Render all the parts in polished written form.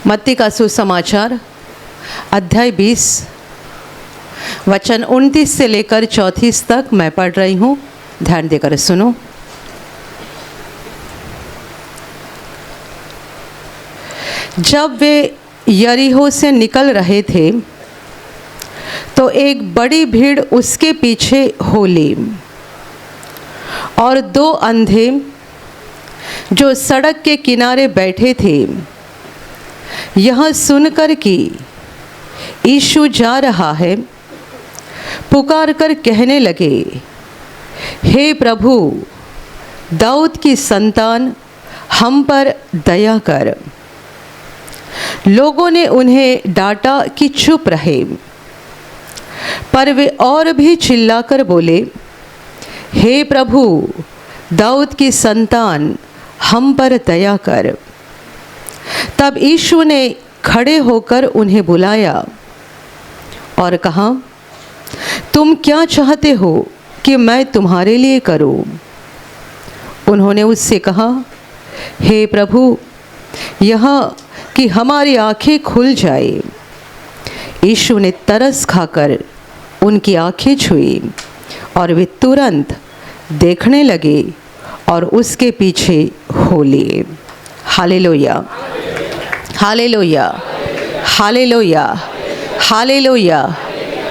मत्ती का सुसमाचार अध्याय 20 वचन 29 से लेकर 34 तक मैं पढ़ रही हूँ। ध्यान देकर सुनो। जब वे यरीहो से निकल रहे थे तो एक बड़ी भीड़ उसके पीछे हो ली और दो अंधे जो सड़क के किनारे बैठे थे यह सुनकर कि यीशु जा रहा है पुकार कर कहने लगे, हे प्रभु, दाऊद की संतान, हम पर दया कर। लोगों ने उन्हें डांटा कि चुप रहे, पर वे और भी चिल्लाकर बोले, हे प्रभु, दाऊद की संतान, हम पर दया कर। तब यीशु ने खड़े होकर उन्हें बुलाया और कहा, तुम क्या चाहते हो कि मैं तुम्हारे लिए करूं? उन्होंने उससे कहा, हे प्रभु, यह कि हमारी आंखें खुल जाए। यीशु ने तरस खाकर उनकी आंखें छुई और वे तुरंत देखने लगे और उसके पीछे हो लिए। Hallelujah, hallelujah, hallelujah, hallelujah,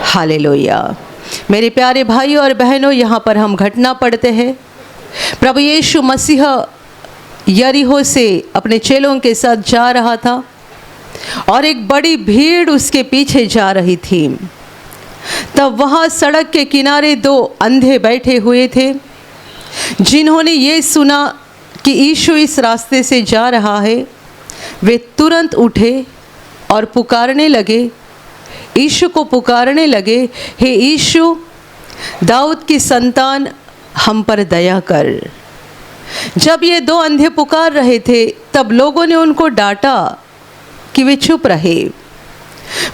hallelujah. मेरे प्यारे भाई और बहनों, यहाँ पर हम घटना पढ़ते हैं। प्रभु यीशु मसीह यरीहो से अपने चेलों के साथ जा रहा था और एक बड़ी भीड़ उसके पीछे जा रही थी। तब वहाँ सड़क के किनारे दो अंधे बैठे हुए थे, जिन्होंने ये सुना कि यीशु इस रास्ते से जा रहा है। वे तुरंत उठे और पुकारने लगे, यीशु को पुकारने लगे, हे यीशु, दाऊद की संतान, हम पर दया कर। जब ये दो अंधे पुकार रहे थे तब लोगों ने उनको डांटा कि वे चुप रहे,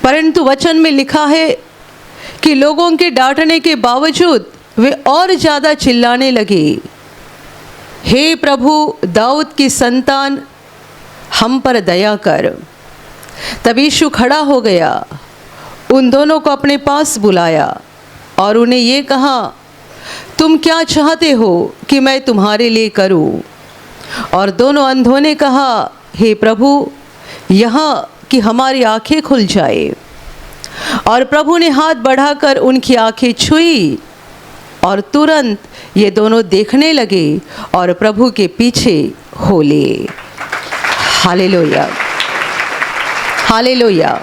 परंतु वचन में लिखा है कि लोगों के डांटने के बावजूद वे और ज़्यादा चिल्लाने लगे, हे प्रभु, दाऊद की संतान, हम पर दया कर। तब यीशु खड़ा हो गया, उन दोनों को अपने पास बुलाया और उन्हें ये कहा, तुम क्या चाहते हो कि मैं तुम्हारे लिए करूं? और दोनों अंधों ने कहा, हे प्रभु, यहाँ कि हमारी आंखें खुल जाए। और प्रभु ने हाथ बढ़ाकर उनकी आंखें छुई और तुरंत ये दोनों देखने लगे और प्रभु के पीछे हो लिए। Hallelujah, hallelujah,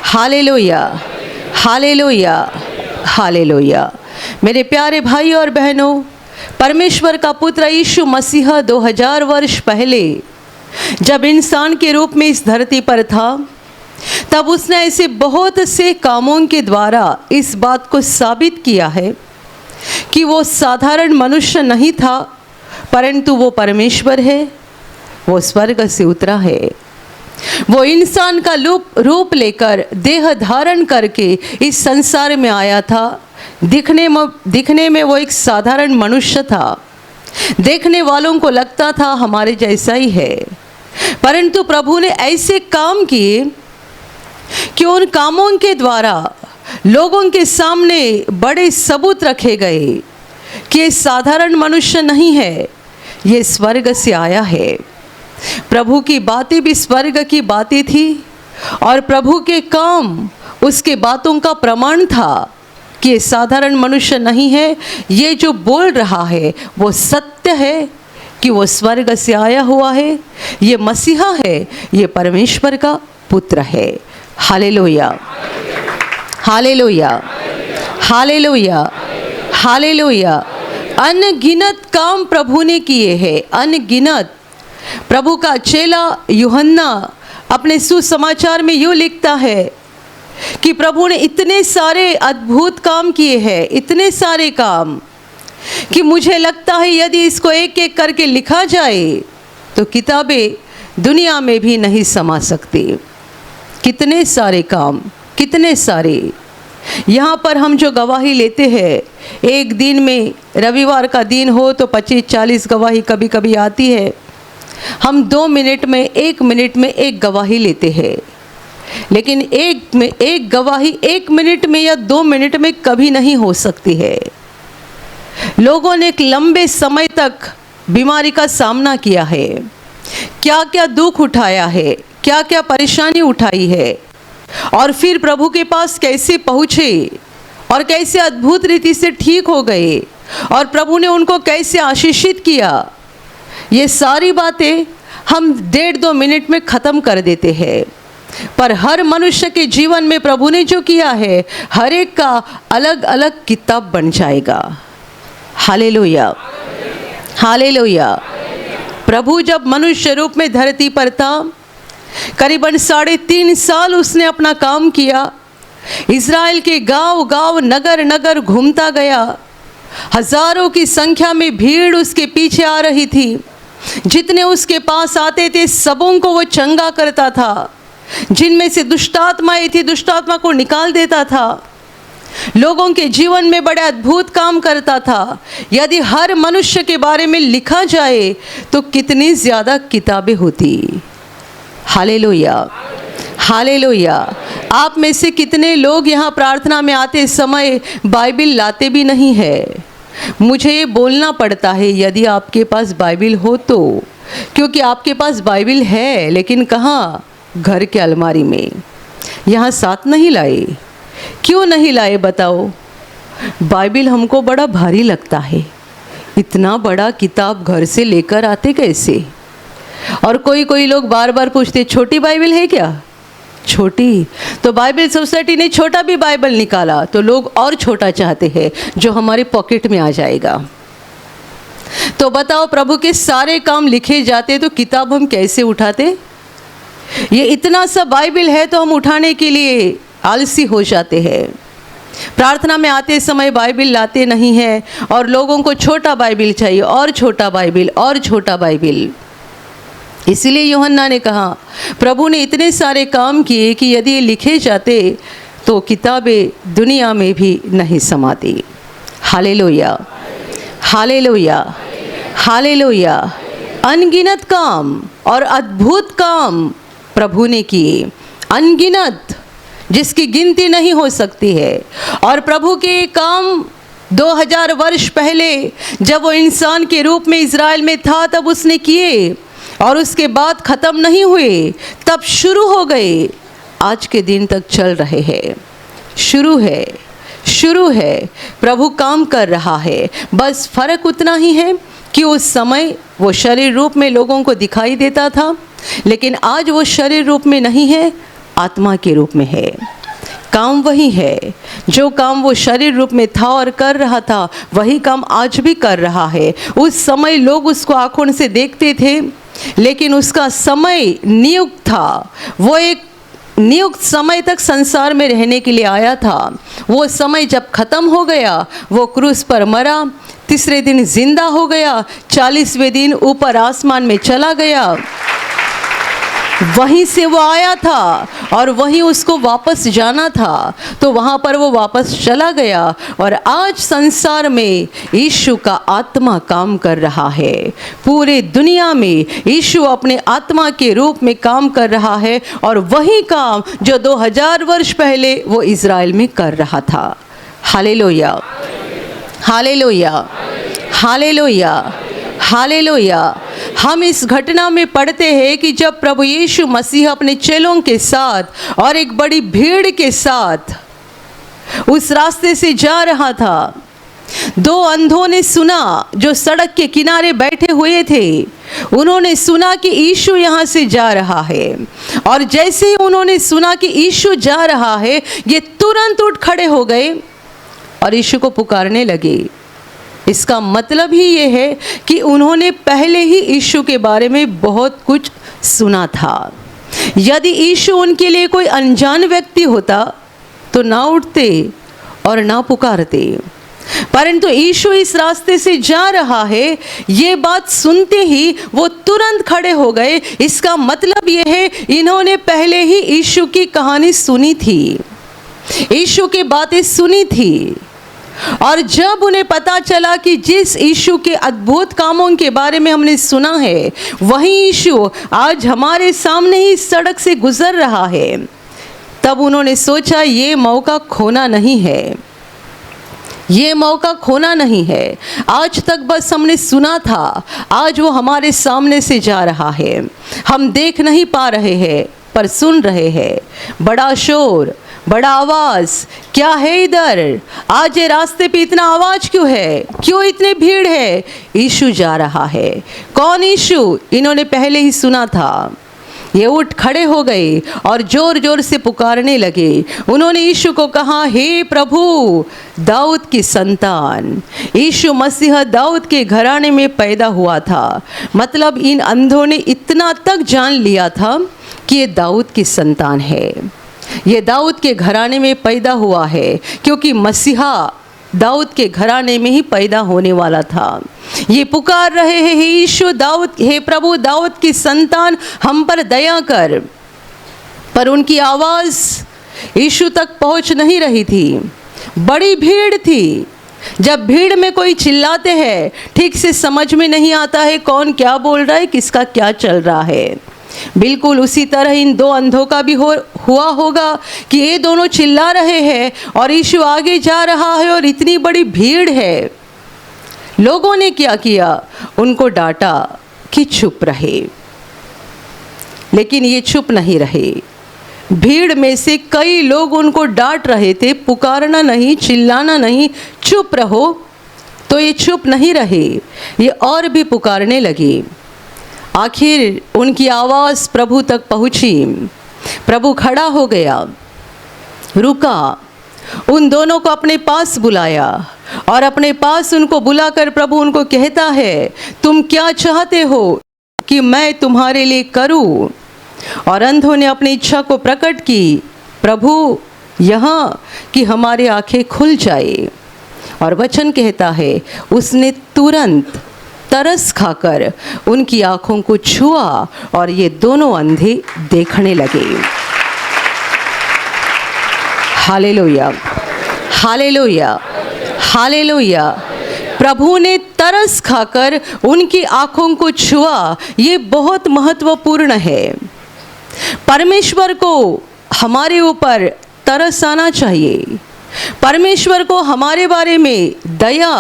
hallelujah, hallelujah, hallelujah. मेरे प्यारे भाई और बहनों, परमेश्वर का पुत्र यीशु मसीह 2000 वर्ष पहले जब इंसान के रूप में इस धरती पर था, तब उसने ऐसे बहुत से कामों के द्वारा इस बात को साबित किया है कि वो साधारण मनुष्य नहीं था, परंतु वो परमेश्वर है। वो स्वर्ग से उतरा है। वो इंसान का रूप लेकर देह धारण करके इस संसार में आया था। दिखने में वो एक साधारण मनुष्य था। देखने वालों को लगता था हमारे जैसा ही है, परंतु प्रभु ने ऐसे काम किए कि उन कामों के द्वारा लोगों के सामने बड़े सबूत रखे गए कि ये साधारण मनुष्य नहीं है, ये स्वर्ग से आया है। प्रभु की बातें भी स्वर्ग की बातें थी और प्रभु के काम उसके बातों का प्रमाण था कि ये साधारण मनुष्य नहीं है। ये जो बोल रहा है वो सत्य है कि वो स्वर्ग से आया हुआ है, ये मसीहा है, ये परमेश्वर का पुत्र है। Hallelujah, hallelujah, hallelujah, hallelujah. अनगिनत काम प्रभु ने किए हैं, अनगिनत। प्रभु का चेला यूहन्ना अपने सुसमाचार में यूँ लिखता है कि प्रभु ने इतने सारे अद्भुत काम किए हैं, इतने सारे काम, कि मुझे लगता है यदि इसको एक एक करके लिखा जाए तो किताबें दुनिया में भी नहीं समा सकती। कितने सारे काम, कितने सारे। यहाँ पर हम जो गवाही लेते हैं, एक दिन में रविवार का दिन हो तो 25-40 गवाही कभी कभी आती है, हम 2 मिनट में, 1 मिनट में एक गवाही लेते हैं, लेकिन एक गवाही 1 मिनट में या 2 मिनट में कभी नहीं हो सकती है। लोगों ने एक लंबे समय तक बीमारी का सामना किया है, क्या क्या दुख उठाया है, क्या क्या परेशानी उठाई है, और फिर प्रभु के पास कैसे पहुँचे और कैसे अद्भुत रीति से ठीक हो गए, और प्रभु ने उनको कैसे आशीषित किया। ये सारी बातें हम 1.5-2 मिनट में ख़त्म कर देते हैं, पर हर मनुष्य के जीवन में प्रभु ने जो किया है, हर एक का अलग अलग किताब बन जाएगा। Hallelujah, hallelujah. प्रभु जब मनुष्य रूप में धरती पर था, करीबन 3.5 साल उसने अपना काम किया। इज़राइल के गांव गांव, नगर नगर घूमता गया। हजारों की संख्या में भीड़ उसके पीछे आ रही थी। जितने उसके पास आते थे सबों को वो चंगा करता था। जिनमें से दुष्टात्माएं थी, दुष्टात्मा को निकाल देता था। लोगों के जीवन में बड़े अद्भुत काम करता था। यदि हर मनुष्य के बारे में लिखा जाए तो कितनी ज़्यादा किताबें होती। Hallelujah, hallelujah. आप में से कितने लोग यहाँ प्रार्थना में आते समय बाइबिल लाते भी नहीं है? मुझे ये बोलना पड़ता है यदि आपके पास बाइबिल हो तो, क्योंकि आपके पास बाइबिल है, लेकिन कहाँ? घर के अलमारी में। यहाँ साथ नहीं लाए। क्यों नहीं लाए बताओ? बाइबिल हमको बड़ा भारी लगता है। इतना बड़ा किताब घर से लेकर आते कैसे? और कोई लोग बार बार पूछते, छोटी बाइबिल है क्या? छोटी तो बाइबल सोसाइटी ने छोटा भी बाइबल निकाला तो लोग और छोटा चाहते हैं, जो हमारे पॉकेट में आ जाएगा। तो बताओ, प्रभु के सारे काम लिखे जाते तो किताब हम कैसे उठाते? ये इतना सा बाइबल है तो हम उठाने के लिए आलसी हो जाते हैं। प्रार्थना में आते समय बाइबिल लाते नहीं है, और लोगों को छोटा बाइबिल चाहिए, और छोटा बाइबिल, और छोटा बाइबिल। इसीलिए यूहन्ना ने कहा, प्रभु ने इतने सारे काम किए कि यदि ये लिखे जाते तो किताबें दुनिया में भी नहीं समाती। Hallelujah, hallelujah, hallelujah. अनगिनत काम और अद्भुत काम प्रभु ने किए, अनगिनत, जिसकी गिनती नहीं हो सकती है। और प्रभु के काम 2000 वर्ष पहले जब वो इंसान के रूप में इज़राइल में था तब उसने किए, और उसके बाद ख़त्म नहीं हुए, तब शुरू हो गए, आज के दिन तक चल रहे हैं। शुरू है, शुरू है, प्रभु काम कर रहा है। बस फ़र्क उतना ही है कि उस समय वो शरीर रूप में लोगों को दिखाई देता था, लेकिन आज वो शरीर रूप में नहीं है, आत्मा के रूप में है। काम वही है, जो काम वो शरीर रूप में था और कर रहा था, वही काम आज भी कर रहा है। उस समय लोग उसको आंखों से देखते थे, लेकिन उसका समय नियुक्त था। वो एक नियुक्त समय तक संसार में रहने के लिए आया था। वो समय जब ख़त्म हो गया, वो क्रूस पर मरा, तीसरे दिन जिंदा हो गया, 40वें दिन ऊपर आसमान में चला गया। वहीं से वो आया था और वहीं उसको वापस जाना था, तो वहाँ पर वो वापस चला गया। और आज संसार में यीशु का आत्मा काम कर रहा है। पूरे दुनिया में यीशु अपने आत्मा के रूप में काम कर रहा है, और वही काम जो 2000 वर्ष पहले वो इज़राइल में कर रहा था। Hallelujah, hallelujah, hallelujah, hallelujah. हम इस घटना में पढ़ते हैं कि जब प्रभु यीशु मसीह अपने चेलों के साथ और एक बड़ी भीड़ के साथ उस रास्ते से जा रहा था, 2 अंधों ने सुना जो सड़क के किनारे बैठे हुए थे। उन्होंने सुना कि यीशु यहाँ से जा रहा है, और जैसे ही उन्होंने सुना कि यीशु जा रहा है, ये तुरंत उठ खड़े हो गए और यीशु को पुकारने लगे। इसका मतलब ही ये है कि उन्होंने पहले ही यीशु के बारे में बहुत कुछ सुना था। यदि यीशु उनके लिए कोई अनजान व्यक्ति होता तो ना उठते और ना पुकारते, परंतु यीशु इस रास्ते से जा रहा है, ये बात सुनते ही वो तुरंत खड़े हो गए। इसका मतलब ये है, इन्होंने पहले ही यीशु की कहानी सुनी थी, यीशु की बातें सुनी थी। और जब उन्हें पता चला कि जिस यीशु के अद्भुत कामों के बारे में हमने सुना है, वही यीशु आज हमारे सामने ही सड़क से गुजर रहा है, तब उन्होंने सोचा ये मौका खोना नहीं है, ये मौका खोना नहीं है। आज तक बस हमने सुना था, आज वो हमारे सामने से जा रहा है। हम देख नहीं पा रहे हैं पर सुन रहे हैं। बड़ा शोर, बड़ा आवाज़, क्या है इधर? आज ये रास्ते पे इतना आवाज़ क्यों है? क्यों इतनी भीड़ है? यीशु जा रहा है। कौन यीशु? इन्होंने पहले ही सुना था। ये उठ खड़े हो गए और जोर जोर से पुकारने लगे। उन्होंने यीशु को कहा, हे प्रभु, दाऊद की संतान। यीशु मसीह दाऊद के घराने में पैदा हुआ था। मतलब इन अंधों ने इतना तक जान लिया था कि ये दाऊद की संतान है, ये दाऊद के घराने में पैदा हुआ है, क्योंकि मसीहा दाऊद के घराने में ही पैदा होने वाला था। ये पुकार रहे हैं, हे यीशु दाऊद, हे प्रभु दाऊद की संतान, हम पर दया कर। पर उनकी आवाज़ यीशु तक पहुंच नहीं रही थी। बड़ी भीड़ थी। जब भीड़ में कोई चिल्लाते हैं, ठीक से समझ में नहीं आता है कौन क्या बोल रहा है, किसका क्या चल रहा है। बिल्कुल उसी तरह इन दो अंधों का भी हुआ होगा कि ये दोनों चिल्ला रहे हैं और यीशु आगे जा रहा है और इतनी बड़ी भीड़ है। लोगों ने क्या किया? उनको डांटा कि चुप रहे, लेकिन ये चुप नहीं रहे। भीड़ में से कई लोग उनको डांट रहे थे, पुकारना नहीं, चिल्लाना नहीं, चुप रहो। तो ये चुप नहीं रहे, ये और भी पुकारने लगे। आखिर उनकी आवाज़ प्रभु तक पहुंची। प्रभु खड़ा हो गया, रुका, उन दोनों को अपने पास बुलाया और अपने पास उनको बुलाकर प्रभु उनको कहता है, तुम क्या चाहते हो कि मैं तुम्हारे लिए करूं? और अंधों ने अपनी इच्छा को प्रकट की, प्रभु यहाँ कि हमारी आंखें खुल जाए। और वचन कहता है, उसने तुरंत तरस खाकर उनकी आंखों को छुआ और ये दोनों अंधे देखने लगे। Hallelujah, hallelujah, hallelujah. प्रभु ने तरस खाकर उनकी आंखों को छुआ। ये बहुत महत्वपूर्ण है। परमेश्वर को हमारे ऊपर तरस आना चाहिए। परमेश्वर को हमारे बारे में दया,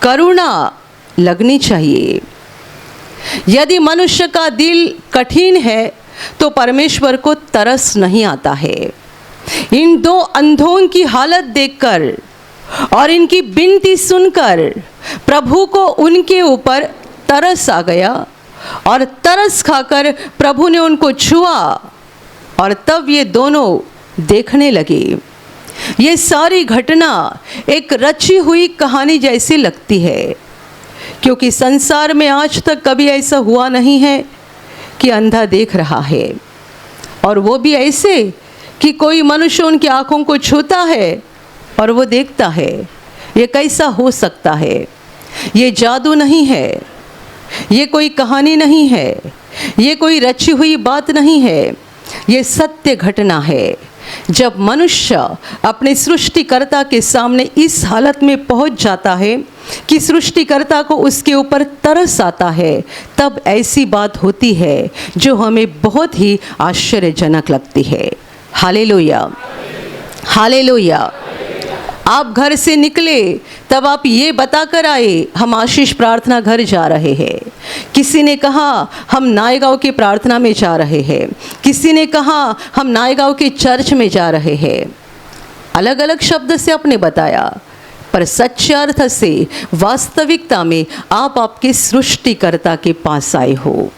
करुणा लगनी चाहिए। यदि मनुष्य का दिल कठिन है तो परमेश्वर को तरस नहीं आता है। इन दो अंधों की हालत देखकर और इनकी विनती सुनकर प्रभु को उनके ऊपर तरस आ गया और तरस खाकर प्रभु ने उनको छुआ और तब ये दोनों देखने लगे। ये सारी घटना एक रची हुई कहानी जैसी लगती है, क्योंकि संसार में आज तक कभी ऐसा हुआ नहीं है कि अंधा देख रहा है, और वो भी ऐसे कि कोई मनुष्य उनकी आंखों को छूता है और वो देखता है। ये कैसा हो सकता है? ये जादू नहीं है, ये कोई कहानी नहीं है, ये कोई रची हुई बात नहीं है, ये सत्य घटना है। जब मनुष्य अपने सृष्टिकर्ता के सामने इस हालत में पहुंच जाता है कि सृष्टिकर्ता को उसके ऊपर तरस आता है, तब ऐसी बात होती है जो हमें बहुत ही आश्चर्यजनक लगती है। Hallelujah, hallelujah. आप घर से निकले तब आप ये बताकर आए, हम आशीष प्रार्थना घर जा रहे हैं। किसी ने कहा हम नायगांव की प्रार्थना में जा रहे हैं, किसी ने कहा हम नायगांव के चर्च में जा रहे हैं। अलग अलग शब्द से आपने बताया, पर सच्चे अर्थ से वास्तविकता में आप आपके सृष्टिकर्ता के पास आए हो।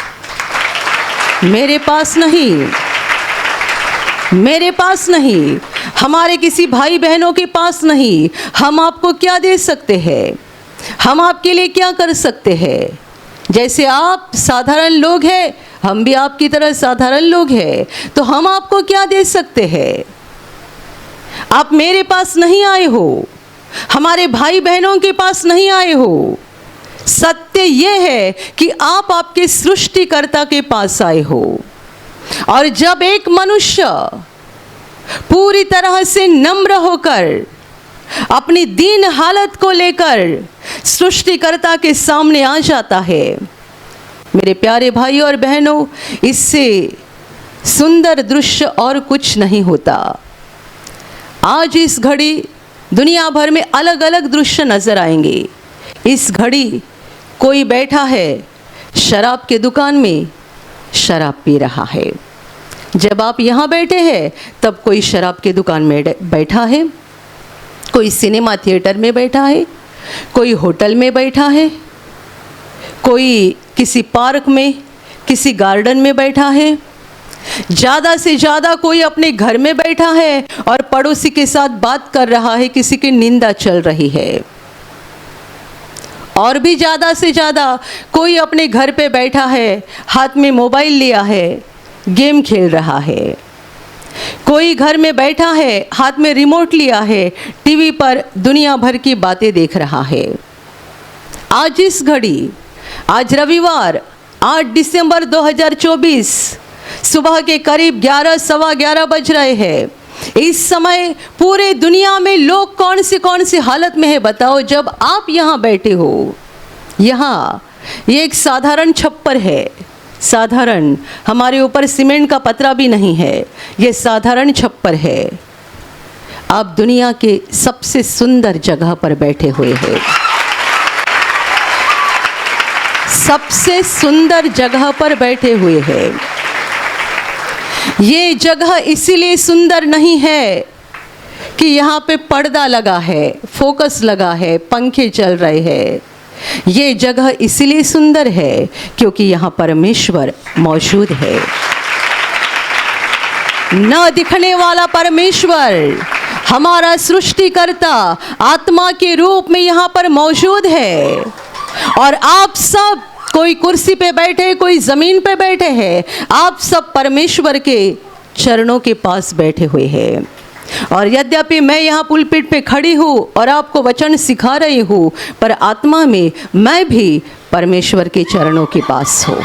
मेरे पास नहीं, मेरे पास नहीं, हमारे किसी भाई बहनों के पास नहीं। हम आपको क्या दे सकते हैं? हम आपके लिए क्या कर सकते हैं? जैसे आप साधारण लोग हैं, हम भी आपकी तरह साधारण लोग हैं, तो हम आपको क्या दे सकते हैं? आप मेरे पास नहीं आए हो, हमारे भाई बहनों के पास नहीं आए हो। सत्य ये है कि आप आपके सृष्टिकर्ता के पास आए हो। और जब एक मनुष्य पूरी तरह से नम्र होकर अपनी दीन हालत को लेकर सृष्टिकर्ता के सामने आ जाता है। मेरे प्यारे भाइयों और बहनों, इससे सुंदर दृश्य और कुछ नहीं होता। आज इस घड़ी दुनिया भर में अलग अलग दृश्य नजर आएंगे। इस घड़ी कोई बैठा है शराब के दुकान में, शराब पी रहा है। जब आप यहाँ बैठे हैं तब कोई शराब के दुकान में बैठा है, कोई सिनेमा थिएटर में बैठा है, कोई होटल में बैठा है, कोई किसी पार्क में, किसी गार्डन में बैठा है। ज़्यादा से ज़्यादा कोई अपने घर में बैठा है और पड़ोसी के साथ बात कर रहा है, किसी की निंदा चल रही है। और भी ज़्यादा से ज़्यादा कोई अपने घर पे बैठा है, हाथ में मोबाइल लिया है, गेम खेल रहा है। कोई घर में बैठा है, हाथ में रिमोट लिया है, टीवी पर दुनिया भर की बातें देख रहा है। आज इस घड़ी, आज रविवार 8 दिसंबर 2024 सुबह के करीब 11 सवा 11 बज रहे हैं। इस समय पूरे दुनिया में लोग कौन सी हालत में है बताओ। जब आप यहाँ बैठे हो, यहाँ ये एक साधारण छप्पर है, साधारण, हमारे ऊपर सीमेंट का पतरा भी नहीं है, ये साधारण छप्पर है। आप दुनिया के सबसे सुंदर जगह पर बैठे हुए हैं, सबसे सुंदर जगह पर बैठे हुए हैं। ये जगह इसीलिए सुंदर नहीं है कि यहाँ पे पर्दा लगा है, फोकस लगा है, पंखे चल रहे हैं। ये जगह इसीलिए सुंदर है क्योंकि यहाँ परमेश्वर मौजूद है। न दिखने वाला परमेश्वर, हमारा सृष्टिकर्ता आत्मा के रूप में यहाँ पर मौजूद है। और आप सब, कोई कुर्सी पे बैठे, कोई ज़मीन पे बैठे हैं, आप सब परमेश्वर के चरणों के पास बैठे हुए हैं। और यद्यपि मैं यहाँ पुलपिट पे खड़ी हूँ और आपको वचन सिखा रही हूँ, पर आत्मा में मैं भी परमेश्वर के चरणों के पास हूँ।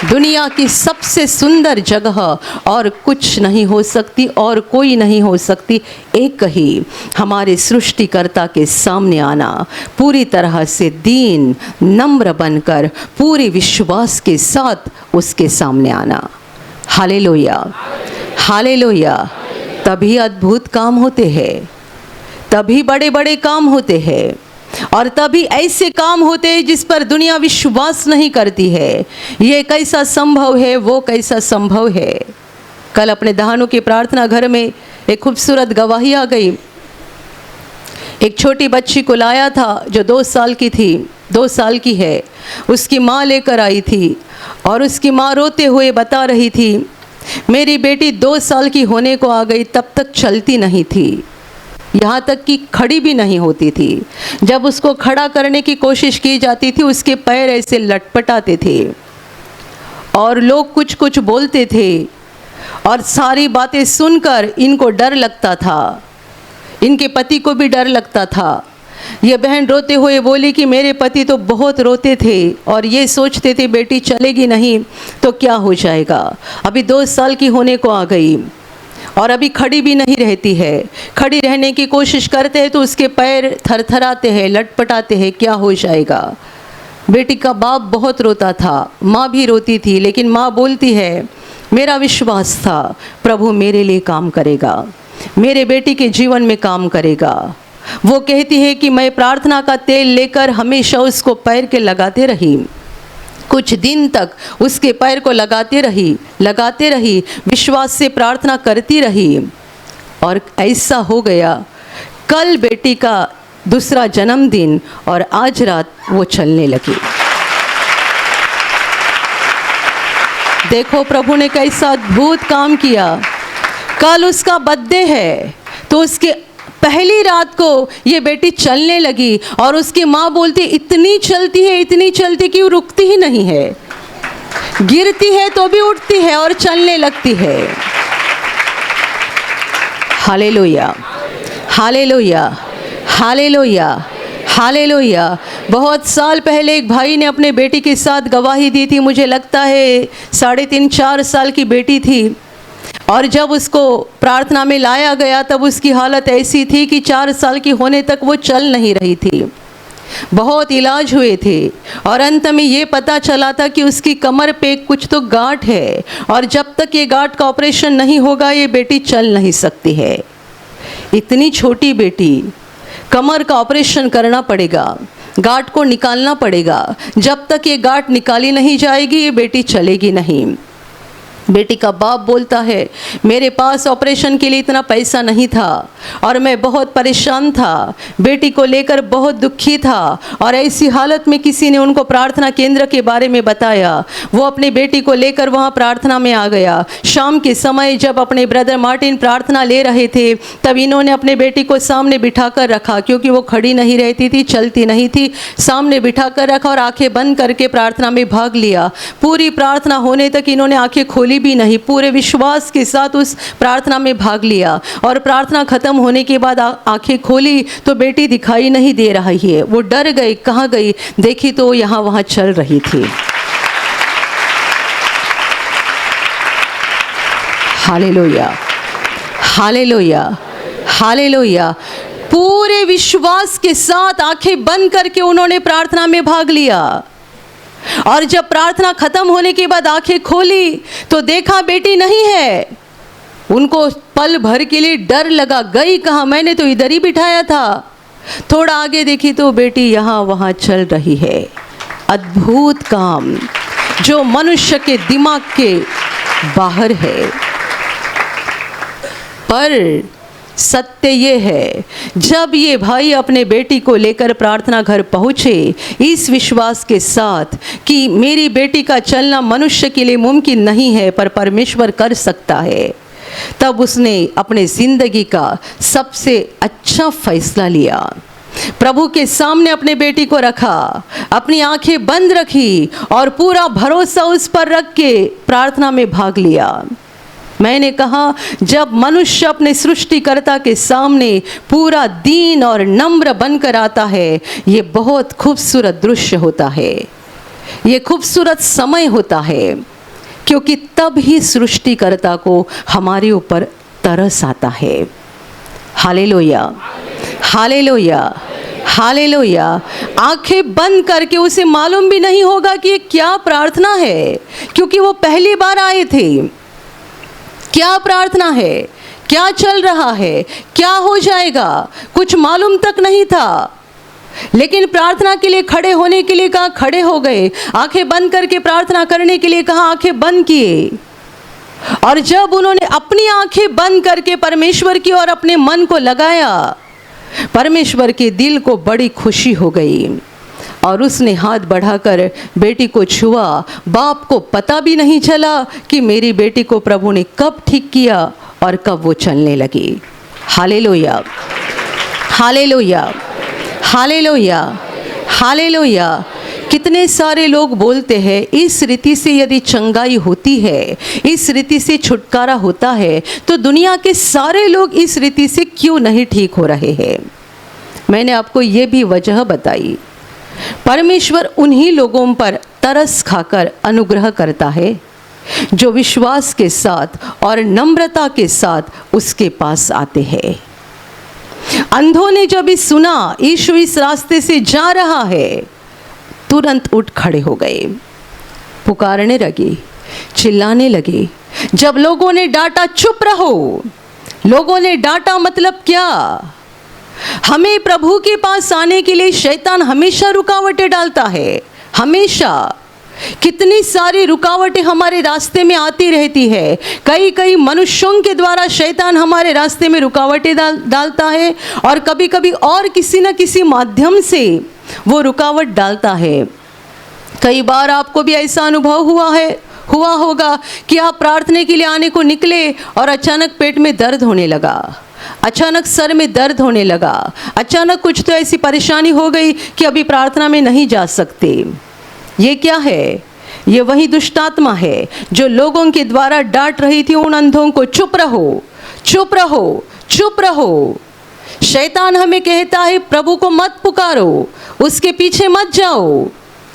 दुनिया की सबसे सुंदर जगह और कुछ नहीं हो सकती और कोई नहीं हो सकती, एक ही, हमारे सृष्टिकर्ता के सामने आना, पूरी तरह से दीन नम्र बनकर पूरे विश्वास के साथ उसके सामने आना। Hallelujah, hallelujah. तभी अद्भुत काम होते हैं, तभी बड़े बड़े काम होते हैं, और तभी ऐसे काम होते हैं जिस पर दुनिया विश्वास नहीं करती है। ये कैसा संभव है, वो कैसा संभव है। कल अपने दहानों के प्रार्थना घर में एक खूबसूरत गवाही आ गई। एक छोटी बच्ची को लाया था जो 2 साल की थी, 2 साल की है। उसकी माँ लेकर आई थी और उसकी माँ रोते हुए बता रही थी, मेरी बेटी 2 साल की होने को आ गई, तब तक चलती नहीं थी, यहाँ तक कि खड़ी भी नहीं होती थी। जब उसको खड़ा करने की कोशिश की जाती थी, उसके पैर ऐसे लटपटाते थे और लोग कुछ कुछ बोलते थे। और सारी बातें सुनकर इनको डर लगता था, इनके पति को भी डर लगता था। ये बहन रोते हुए बोली कि मेरे पति तो बहुत रोते थे और ये सोचते थे बेटी चलेगी नहीं तो क्या हो जाएगा। अभी 2 साल की होने को आ गई और अभी खड़ी भी नहीं रहती है। खड़ी रहने की कोशिश करते हैं तो उसके पैर थरथराते हैं, लटपटाते हैं, क्या हो जाएगा। बेटी का बाप बहुत रोता था, माँ भी रोती थी, लेकिन माँ बोलती है मेरा विश्वास था प्रभु मेरे लिए काम करेगा, मेरे बेटी के जीवन में काम करेगा। वो कहती है कि मैं प्रार्थना का तेल लेकर हमेशा उसको पैर के लगाते रही, कुछ दिन तक उसके पैर को लगाते रही, विश्वास से प्रार्थना करती रही। और ऐसा हो गया, कल बेटी का दूसरा जन्मदिन और आज रात वो चलने लगी। देखो प्रभु ने कैसा अद्भुत काम किया। कल उसका बर्थडे है तो उसके पहली रात को ये बेटी चलने लगी और उसकी माँ बोलती इतनी चलती कि वो रुकती ही नहीं है, गिरती है तो भी उठती है और चलने लगती है। Hallelujah, hallelujah, hallelujah, hallelujah. बहुत साल पहले एक भाई ने अपने बेटी के साथ गवाही दी थी, मुझे लगता है 3.5-4 साल की बेटी थी। और जब उसको प्रार्थना में लाया गया तब उसकी हालत ऐसी थी कि 4 साल की होने तक वो चल नहीं रही थी। बहुत इलाज हुए थे और अंत में ये पता चला था कि उसकी कमर पे कुछ तो गांठ है और जब तक ये गांठ का ऑपरेशन नहीं होगा ये बेटी चल नहीं सकती है। इतनी छोटी बेटी, कमर का ऑपरेशन करना पड़ेगा, गांठ को निकालना पड़ेगा। जब तक ये गांठ निकाली नहीं जाएगी ये बेटी चलेगी नहीं। बेटी का बाप बोलता है मेरे पास ऑपरेशन के लिए इतना पैसा नहीं था और मैं बहुत परेशान था, बेटी को लेकर बहुत दुखी था और ऐसी हालत में किसी ने उनको प्रार्थना केंद्र के बारे में बताया। वो अपनी बेटी को लेकर वहाँ प्रार्थना में आ गया। शाम के समय जब अपने ब्रदर मार्टिन प्रार्थना ले रहे थे तब इन्होंने अपने बेटी को सामने बिठा कर रखा, क्योंकि वो खड़ी नहीं रहती थी, चलती नहीं थी। सामने बिठा कर रखा और आंखें बंद करके प्रार्थना में भाग लिया। पूरी प्रार्थना होने तक इन्होंने आंखें खोली भी नहीं, पूरे विश्वास के साथ उस प्रार्थना में भाग लिया। और प्रार्थना खत्म होने के बाद आंखें खोली तो बेटी दिखाई नहीं दे रही है। वो डर गई, कहाँ गई, देखी तो यहाँ वहाँ चल रही थी। Hallelujah, hallelujah, hallelujah. पूरे विश्वास के साथ आंखें बंद करके उन्होंने प्रार्थना में भाग लिया और जब प्रार्थना खत्म होने के बाद आंखें खोली तो देखा बेटी नहीं है। उनको पल भर के लिए डर लगा, गई कहाँ, मैंने तो इधर ही बिठाया था। थोड़ा आगे देखी तो बेटी यहाँ वहाँ चल रही है। अद्भुत काम जो मनुष्य के दिमाग के बाहर है। पर सत्य ये है, जब ये भाई अपने बेटी को लेकर प्रार्थना घर पहुँचे इस विश्वास के साथ कि मेरी बेटी का चलना मनुष्य के लिए मुमकिन नहीं है पर परमेश्वर कर सकता है, तब उसने अपने ज़िंदगी का सबसे अच्छा फैसला लिया। प्रभु के सामने अपने बेटी को रखा, अपनी आंखें बंद रखी और पूरा भरोसा उस पर रख के प्रार्थना में भाग लिया। मैंने कहा जब मनुष्य अपने सृष्टिकर्ता के सामने पूरा दीन और नम्र बनकर आता है, ये बहुत खूबसूरत दृश्य होता है, ये खूबसूरत समय होता है, क्योंकि तब ही सृष्टिकर्ता को हमारे ऊपर तरस आता है। Hallelujah, hallelujah, hallelujah. आंखें बंद करके उसे मालूम भी नहीं होगा कि ये क्या प्रार्थना है, क्योंकि वो पहली बार आए थे। क्या प्रार्थना है, क्या चल रहा है, क्या हो जाएगा, कुछ मालूम तक नहीं था। लेकिन प्रार्थना के लिए खड़े होने के लिए कहा, खड़े हो गए। आंखें बंद करके प्रार्थना करने के लिए कहा, आंखें बंद किए। और जब उन्होंने अपनी आंखें बंद करके परमेश्वर की ओर अपने मन को लगाया, परमेश्वर के दिल को बड़ी खुशी हो गई और उसने हाथ बढ़ाकर बेटी को छुआ। बाप को पता भी नहीं चला कि मेरी बेटी को प्रभु ने कब ठीक किया और कब वो चलने लगी। Hallelujah, hallelujah, hallelujah, hallelujah. कितने सारे लोग बोलते हैं इस रीति से यदि चंगाई होती है, इस रीति से छुटकारा होता है, तो दुनिया के सारे लोग इस रीति से क्यों नहीं ठीक हो रहे हैं। मैंने आपको ये भी वजह बताई। परमेश्वर उन्हीं लोगों पर तरस खाकर अनुग्रह करता है जो विश्वास के साथ और नम्रता के साथ उसके पास आते हैं। अंधों ने जब भी सुना यीशु इस रास्ते से जा रहा है, तुरंत उठ खड़े हो गए, पुकारने लगे, चिल्लाने लगे। जब लोगों ने डांटा चुप रहो, लोगों ने डांटा मतलब क्या? हमें प्रभु के पास आने के लिए शैतान हमेशा रुकावटें डालता है, हमेशा। कितनी सारी रुकावटें हमारे रास्ते में आती रहती है। कई मनुष्यों के द्वारा शैतान हमारे रास्ते में रुकावटें डालता है और कभी कभी और किसी न किसी माध्यम से वो रुकावट डालता है। कई बार आपको भी ऐसा अनुभव हुआ होगा कि आप प्रार्थना के लिए आने को निकले और अचानक पेट में दर्द होने लगा, अचानक सर में दर्द होने लगा, अचानक कुछ तो ऐसी परेशानी हो गई कि अभी प्रार्थना में नहीं जा सकते। ये क्या है? ये वही दुष्ट आत्मा है जो लोगों के द्वारा डांट रही थी उन अंधों को, चुप रहो, चुप रहो, चुप रहो। शैतान हमें कहता है प्रभु को मत पुकारो, उसके पीछे मत जाओ,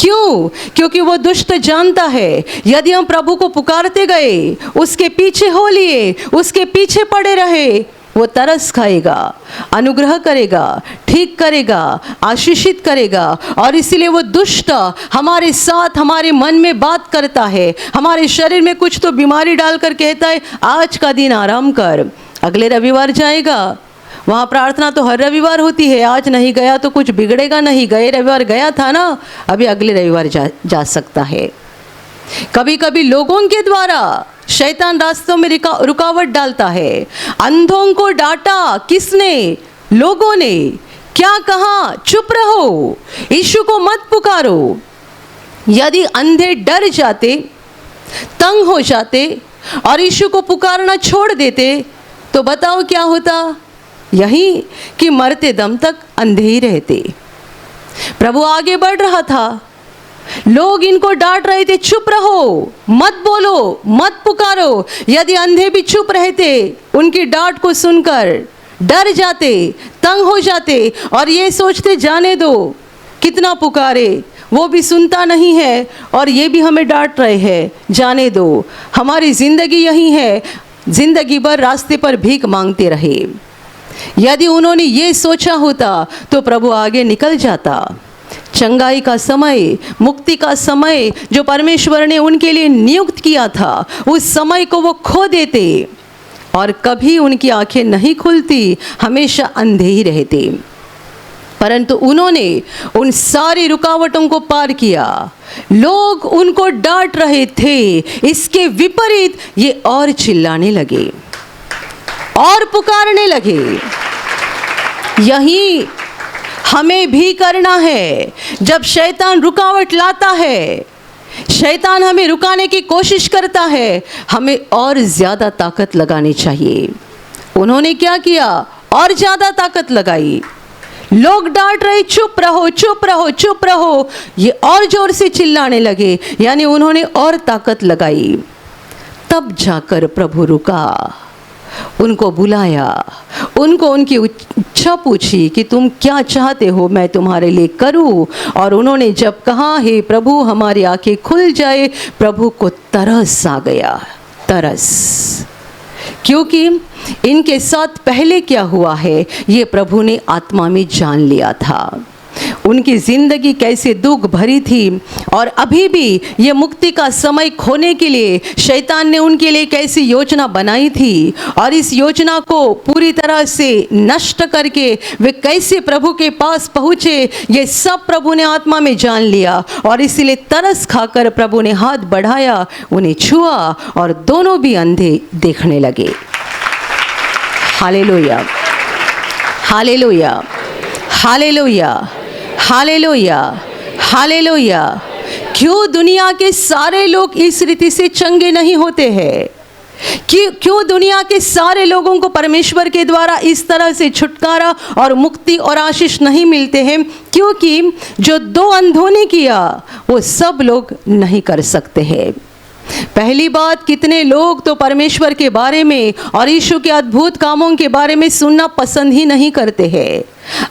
क्यों? क्योंकि वो दुष्ट जानता है यदि हम प्रभु को पुकारते गए, उसके पीछे हो लिए, उसके पीछे पड़े रहे, वो तरस खाएगा, अनुग्रह करेगा, ठीक करेगा, आशीषित करेगा। और इसीलिए वो दुष्ट हमारे साथ हमारे मन में बात करता है, हमारे शरीर में कुछ तो बीमारी डालकर कहता है आज का दिन आराम कर, अगले रविवार जाएगा। वहाँ प्रार्थना तो हर रविवार होती है, आज नहीं गया तो कुछ बिगड़ेगा नहीं, गए रविवार गया था ना, अभी अगले रविवार जा सकता है। कभी कभी लोगों के द्वारा शैतान रास्तों में रुकावट डालता है। अंधों को डांटा किसने? लोगों ने। क्या कहा? चुप रहो, यीशु को मत पुकारो। यदि अंधे डर जाते, तंग हो जाते और यीशु को पुकारना छोड़ देते तो बताओ क्या होता? यही कि मरते दम तक अंधे ही रहते। प्रभु आगे बढ़ रहा था, लोग इनको डांट रहे थे, चुप रहो, मत बोलो, मत पुकारो। यदि अंधे भी चुप रहते, उनकी डांट को सुनकर डर जाते, तंग हो जाते और ये सोचते जाने दो, कितना पुकारे, वो भी सुनता नहीं है और ये भी हमें डांट रहे हैं, जाने दो, हमारी जिंदगी यही है, जिंदगी भर रास्ते पर भीख मांगते रहे। यदि उन्होंने ये सोचा होता तो प्रभु आगे निकल जाता। चंगाई का समय, मुक्ति का समय जो परमेश्वर ने उनके लिए नियुक्त किया था, उस समय को वो खो देते और कभी उनकी आंखें नहीं खुलती, हमेशा अंधे ही रहते। परंतु उन्होंने उन सारी रुकावटों को पार किया। लोग उनको डांट रहे थे, इसके विपरीत ये और चिल्लाने लगे और पुकारने लगे। यही हमें भी करना है। जब शैतान रुकावट लाता है, शैतान हमें रुकाने की कोशिश करता है, हमें और ज़्यादा ताकत लगानी चाहिए। उन्होंने क्या किया? और ज़्यादा ताकत लगाई। लोग डांट रहे, चुप रहो, चुप रहो, चुप रहो, ये और जोर से चिल्लाने लगे, यानी उन्होंने और ताकत लगाई। तब जाकर प्रभु रुका, उनको बुलाया, उनको उनकी इच्छा पूछी कि तुम क्या चाहते हो मैं तुम्हारे लिए करूं। और उन्होंने जब कहा हे प्रभु हमारी आंखें खुल जाए, प्रभु को तरस आ गया, तरस। क्योंकि इनके साथ पहले क्या हुआ है ये प्रभु ने आत्मा में जान लिया था। उनकी ज़िंदगी कैसे दुख भरी थी और अभी भी ये मुक्ति का समय खोने के लिए शैतान ने उनके लिए कैसी योजना बनाई थी और इस योजना को पूरी तरह से नष्ट करके वे कैसे प्रभु के पास पहुँचे, ये सब प्रभु ने आत्मा में जान लिया। और इसीलिए तरस खाकर प्रभु ने हाथ बढ़ाया, उन्हें छुआ और दोनों भी अंधे देखने लगे। Hallelujah, hallelujah, hallelujah, hallelujah, hallelujah. क्यों दुनिया के सारे लोग इस रीति से चंगे नहीं होते हैं? क्यों दुनिया के सारे लोगों को परमेश्वर के द्वारा इस तरह से छुटकारा और मुक्ति और आशीष नहीं मिलते हैं? क्योंकि जो दो अंधों ने किया वो सब लोग नहीं कर सकते हैं। पहली बात, कितने लोग तो परमेश्वर के बारे में और यीशु के अद्भुत कामों के बारे में सुनना पसंद ही नहीं करते हैं।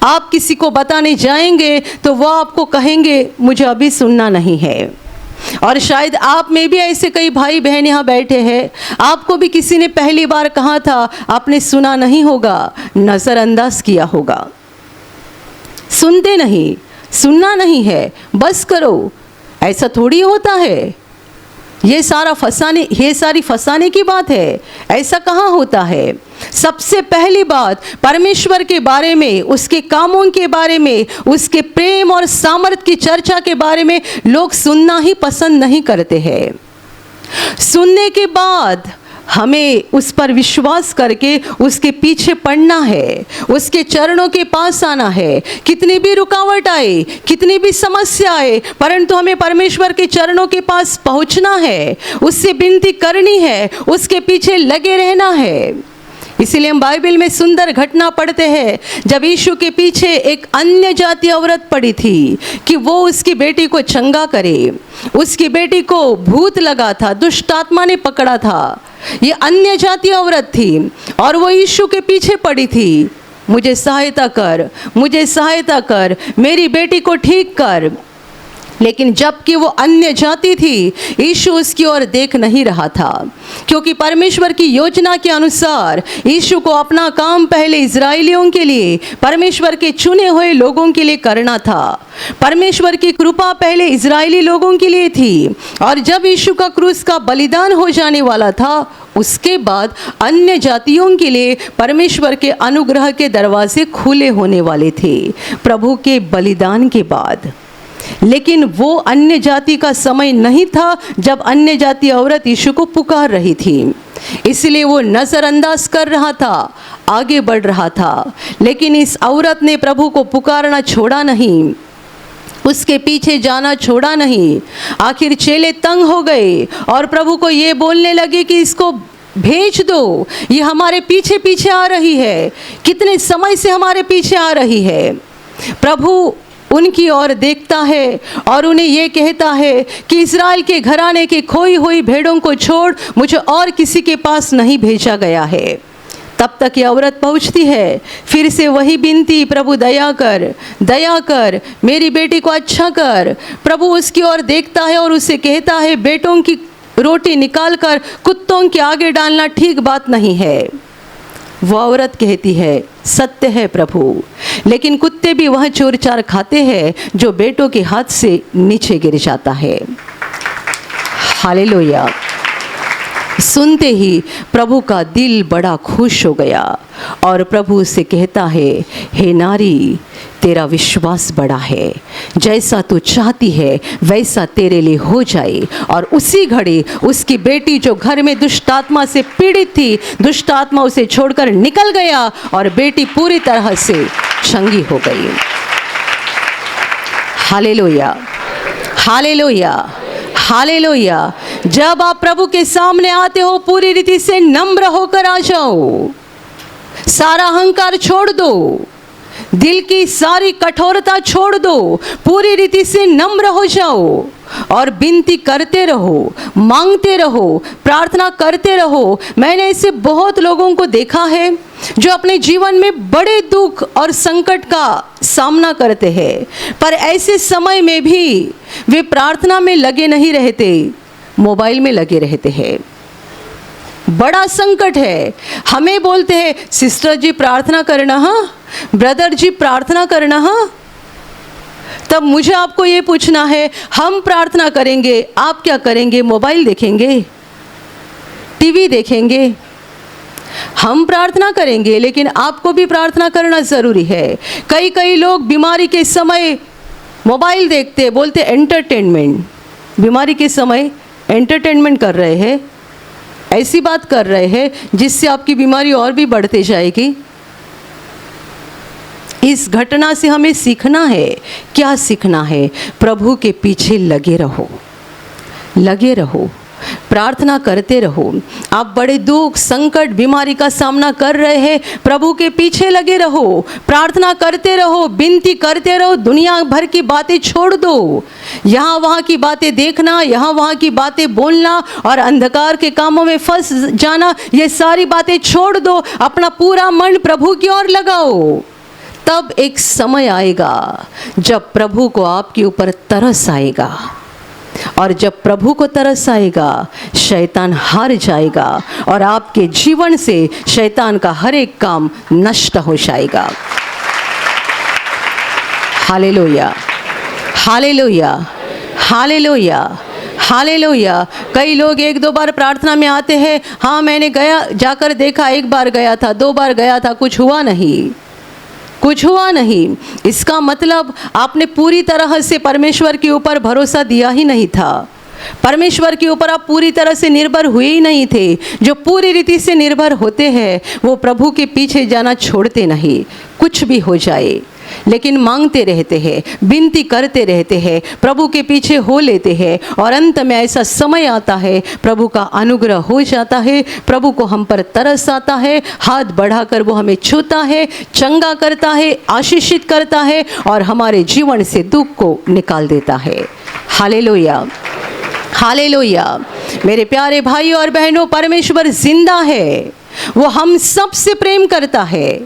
आप किसी को बताने जाएंगे तो वो आपको कहेंगे मुझे अभी सुनना नहीं है। और शायद आप में भी ऐसे कई भाई बहन यहाँ बैठे हैं, आपको भी किसी ने पहली बार कहा था, आपने सुना नहीं होगा, नज़रअंदाज किया होगा। सुनते नहीं, सुनना नहीं है, बस करो, ऐसा थोड़ी होता है। ये सारी फंसाने की बात है, ऐसा कहाँ होता है। सबसे पहली बात, परमेश्वर के बारे में, उसके कामों के बारे में, उसके प्रेम और सामर्थ्य की चर्चा के बारे में लोग सुनना ही पसंद नहीं करते हैं। सुनने के बाद हमें उस पर विश्वास करके उसके पीछे पड़ना है, उसके चरणों के पास आना है। कितनी भी रुकावट आए, कितनी भी समस्या आए, परंतु हमें परमेश्वर के चरणों के पास पहुंचना है, उससे विनती करनी है, उसके पीछे लगे रहना है। इसीलिए हम बाइबल में सुंदर घटना पढ़ते हैं, जब यीशु के पीछे एक अन्य जातीय औरत पड़ी थी कि वो उसकी बेटी को चंगा करे। उसकी बेटी को भूत लगा था, दुष्ट आत्मा ने पकड़ा था। ये अन्य जातीय औरत थी और वो यीशु के पीछे पड़ी थी, मुझे सहायता कर, मुझे सहायता कर, मेरी बेटी को ठीक कर। लेकिन जबकि वो अन्य जाति थी, यीशु उसकी ओर देख नहीं रहा था, क्योंकि परमेश्वर की योजना के अनुसार यीशु को अपना काम पहले इजराइलियों के लिए, परमेश्वर के चुने हुए लोगों के लिए करना था। परमेश्वर की कृपा पहले इजरायली लोगों के लिए थी, और जब यीशु का क्रूस का बलिदान हो जाने वाला था, उसके बाद अन्य जातियों के लिए परमेश्वर के अनुग्रह के दरवाजे खुले होने वाले थे प्रभु के बलिदान के बाद। लेकिन वो अन्य जाति का समय नहीं था जब अन्य जाति औरत यीशु को पुकार रही थी, इसलिए वो नज़रअंदाज कर रहा था, आगे बढ़ रहा था। लेकिन इस औरत ने प्रभु को पुकारना छोड़ा नहीं, उसके पीछे जाना छोड़ा नहीं। आखिर चेले तंग हो गए और प्रभु को ये बोलने लगे कि इसको भेज दो, ये हमारे पीछे पीछे आ रही है, कितने समय से हमारे पीछे आ रही है। प्रभु उनकी ओर देखता है और उन्हें ये कहता है कि इज़राइल के घराने की खोई हुई भेड़ों को छोड़ मुझे और किसी के पास नहीं भेजा गया है। तब तक ये औरत पहुंचती है, फिर से वही विनती, प्रभु दया कर मेरी बेटी को अच्छा कर। प्रभु उसकी ओर देखता है और उसे कहता है, बेटों की रोटी निकाल कर कुत्तों के आगे डालना ठीक बात नहीं है। वो औरत कहती है, सत्य है प्रभु, लेकिन कुत्ते भी वह चोर चार खाते हैं जो बेटों के हाथ से नीचे गिर जाता है। हालेलुया। सुनते ही प्रभु का दिल बड़ा खुश हो गया और प्रभु उसे कहता है, हे नारी, तेरा विश्वास बड़ा है, जैसा तू चाहती है वैसा तेरे लिए हो जाए। और उसी घड़ी उसकी बेटी जो घर में दुष्ट आत्मा से पीड़ित थी, दुष्ट आत्मा उसे छोड़कर निकल गया और बेटी पूरी तरह से चंगी हो गई। Hallelujah, hallelujah, hallelujah. जब आप प्रभु के सामने आते हो, पूरी रीति से नम्र होकर आ जाओ, सारा अहंकार छोड़ दो, दिल की सारी कठोरता छोड़ दो, पूरी रीति से नम्र हो जाओ और विनती करते रहो, मांगते रहो, प्रार्थना करते रहो। मैंने ऐसे बहुत लोगों को देखा है जो अपने जीवन में बड़े दुख और संकट का सामना करते हैं, पर ऐसे समय में भी वे प्रार्थना में लगे नहीं रहते, मोबाइल में लगे रहते हैं। बड़ा संकट है, हमें बोलते हैं सिस्टर जी प्रार्थना करना, हाँ ब्रदर जी प्रार्थना करना, हाँ। तब मुझे आपको ये पूछना है, हम प्रार्थना करेंगे, आप क्या करेंगे? मोबाइल देखेंगे, टीवी देखेंगे? हम प्रार्थना करेंगे, लेकिन आपको भी प्रार्थना करना ज़रूरी है। कई लोग बीमारी के समय मोबाइल देखते, बोलते एंटरटेनमेंट, बीमारी के समय एंटरटेनमेंट कर रहे हैं, ऐसी बात कर रहे हैं जिससे आपकी बीमारी और भी बढ़ते जाएगी। इस घटना से हमें सीखना है, क्या सीखना है? प्रभु के पीछे लगे रहो, लगे रहो, प्रार्थना करते रहो। आप बड़े दुख, संकट, बीमारी का सामना कर रहे हैं, प्रभु के पीछे लगे रहो, प्रार्थना करते रहो, विनती करते रहो। दुनिया भर की बातें छोड़ दो, यहाँ वहाँ की बातें देखना, यहाँ वहाँ की बातें बोलना और अंधकार के कामों में फंस जाना, ये सारी बातें छोड़ दो। अपना पूरा मन प्रभु की ओर लगाओ। तब एक समय आएगा जब प्रभु को आपके ऊपर तरस आएगा, और जब प्रभु को तरस आएगा, शैतान हार जाएगा और आपके जीवन से शैतान का हर एक काम नष्ट हो जाएगा। Hallelujah, hallelujah, hallelujah, hallelujah. कई लोग एक दो बार प्रार्थना में आते हैं, हाँ मैंने जाकर देखा, एक बार गया था, दो बार गया था, कुछ हुआ नहीं, कुछ हुआ नहीं। इसका मतलब आपने पूरी तरह से परमेश्वर के ऊपर भरोसा दिया ही नहीं था, परमेश्वर के ऊपर आप पूरी तरह से निर्भर हुए ही नहीं थे। जो पूरी रीति से निर्भर होते हैं वो प्रभु के पीछे जाना छोड़ते नहीं, कुछ भी हो जाए, लेकिन मांगते रहते हैं, विनती करते रहते हैं, प्रभु के पीछे हो लेते हैं, और अंत में ऐसा समय आता है प्रभु का अनुग्रह हो जाता है, प्रभु को हम पर तरस आता है, हाथ बढ़ाकर वो हमें छूता है, चंगा करता है, आशीषित करता है और हमारे जीवन से दुख को निकाल देता है। Hallelujah, hallelujah. मेरे प्यारे भाइयों और बहनों, परमेश्वर जिंदा है, वो हम सब से प्रेम करता है,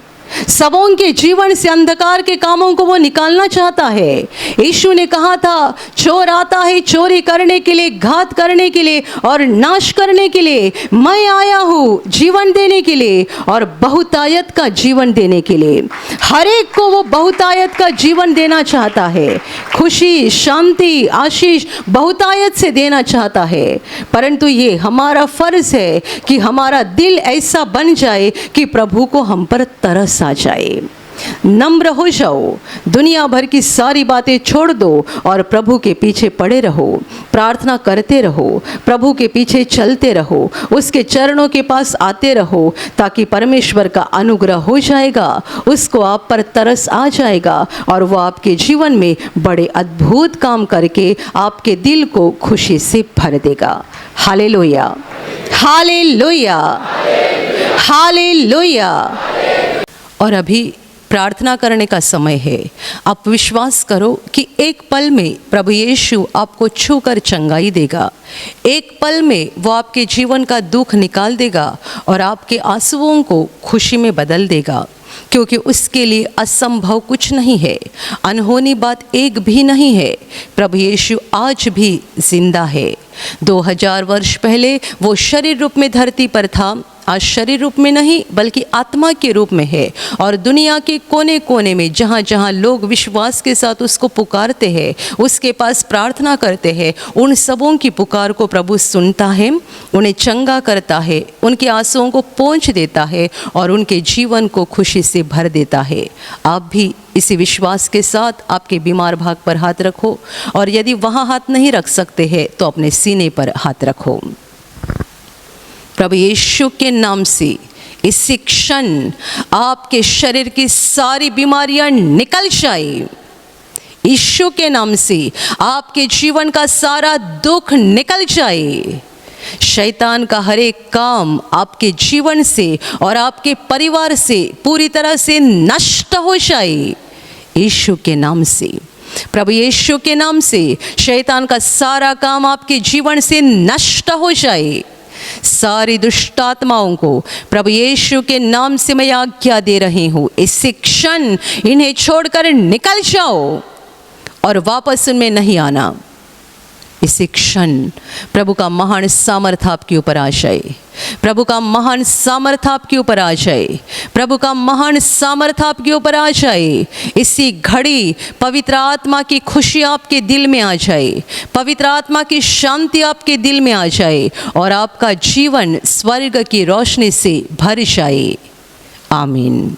सबों के जीवन से अंधकार के कामों को वो निकालना चाहता है। यीशु ने कहा था, चोर आता है चोरी करने के लिए, घात करने के लिए और नाश करने के लिए। मैं आया हूँ जीवन देने के लिए और बहुतायत का जीवन देने के लिए। हर एक को वो बहुतायत का जीवन देना चाहता है, खुशी, शांति, आशीष बहुतायत से देना चाहता है। परंतु ये हमारा फर्ज है कि हमारा दिल ऐसा बन जाए कि प्रभु को हम पर तरस आ जाए। नम्र हो जाओ, दुनिया भर की सारी बातें छोड़ दो और प्रभु के पीछे पड़े रहो, प्रार्थना करते रहो, प्रभु के पीछे चलते रहो, उसके चरणों के पास आते रहो, ताकि परमेश्वर का अनुग्रह हो जाएगा, उसको आप पर तरस आ जाएगा और वो आपके जीवन में बड़े अद्भुत काम करके आपके दिल को खुशी से भर देगा। Hallelujah, hallelujah, hallelujah. और अभी प्रार्थना करने का समय है। आप विश्वास करो कि एक पल में प्रभु यीशु आपको छूकर चंगाई देगा। एक पल में वो आपके जीवन का दुख निकाल देगा और आपके आंसुओं को खुशी में बदल देगा, क्योंकि उसके लिए असंभव कुछ नहीं है, अनहोनी बात एक भी नहीं है। प्रभु यीशु आज भी जिंदा है। 2000 वर्ष पहले वो शरीर रूप में धरती पर था, आज शरीर रूप में नहीं बल्कि आत्मा के रूप में है और दुनिया के कोने कोने में जहाँ जहाँ लोग विश्वास के साथ उसको पुकारते हैं, उसके पास प्रार्थना करते हैं, उन सबों की पुकार को प्रभु सुनता है, उन्हें चंगा करता है, उनके आंसुओं को पोंछ देता है और उनके जीवन को खुशी से भर देता है। आप भी इसी विश्वास के साथ आपके बीमार भाग पर हाथ रखो और यदि वहाँ हाथ नहीं रख सकते हैं तो अपने सीने पर हाथ रखो। प्रभु यीशु के नाम से इसी क्षण आपके शरीर की सारी बीमारियां निकल जाए। यीशु के नाम से आपके जीवन का सारा दुख निकल जाए। शैतान का हर एक काम आपके जीवन से और आपके परिवार से पूरी तरह से नष्ट हो जाए। यीशु के नाम से, प्रभु यीशु के नाम से शैतान का सारा काम आपके जीवन से नष्ट हो जाए। सारी दुष्ट आत्माओं को प्रभु यीशु के नाम से मैं आज्ञा दे रही हूँ, इसी क्षण इन्हें छोड़कर निकल जाओ और वापस उनमें नहीं आना। इसी क्षण प्रभु का महान सामर्थ आपके ऊपर आ जाए, प्रभु का महान सामर्थ आपके ऊपर आ जाए, प्रभु का महान सामर्थ आपके ऊपर आ जाए। इसी घड़ी पवित्र आत्मा की खुशी आपके दिल में आ जाए, पवित्र आत्मा की शांति आपके दिल में आ जाए और आपका जीवन स्वर्ग की रोशनी से भर जाए। आमीन।